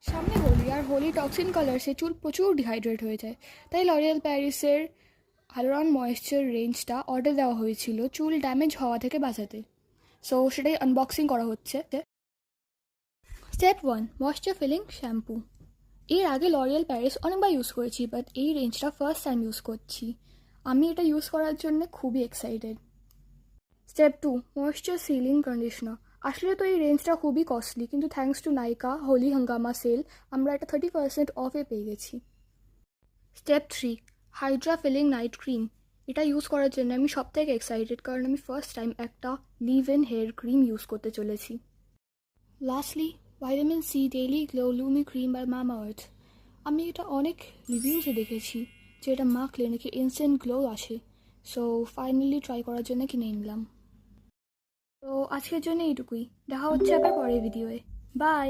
সামনে হোলি, আর হোলি টক্সিন কালার্সে চুল প্রচুর ডিহাইড্রেট হয়ে যায়। তাই লরিয়াল প্যারিসের হাইয়ালুরন ময়েশ্চার রেঞ্জটা অর্ডার দেওয়া হয়েছিল চুল ড্যামেজ হওয়া থেকে বাঁচাতে। সো সেটাই আনবক্সিং করা হচ্ছে। Step 1, moisture filling shampoo. এর আগে লরিয়াল প্যারিস অনেকবার ইউজ করেছি, বাট এই রেঞ্জটা ফার্স্ট টাইম ইউজ করছি। আমি এটা ইউজ করার জন্য খুবই excited. Step 2, moisture ceiling conditioner. আসলে তো এই রেঞ্জটা খুবই কস্টলি, কিন্তু থ্যাঙ্কস টু নাইকা হোলি হাঙ্গামা সেল আমরা এটা 30% অফে পেয়ে গেছি। Step 3, hydra filling night cream. এটা ইউজ করার জন্য আমি সব থেকে এক্সাইটেড, কারণ আমি ফার্স্ট টাইম একটা leave in hair cream use করতে চলেছি। Lastly, vitamin C daily glow lumi cream by Mamaearth. আমি এটা অনেক রিভিউসে দেখেছি যে এটা মাখলে নাকি ইনস্ট্যান্ট গ্লো আসে। সো ফাইনালি ট্রাই করার জন্য কিনে নিলাম। তো আজকের জন্য এইটুকুই। দেখা হচ্ছে আবার পরের ভিডিওয়ে। বাই।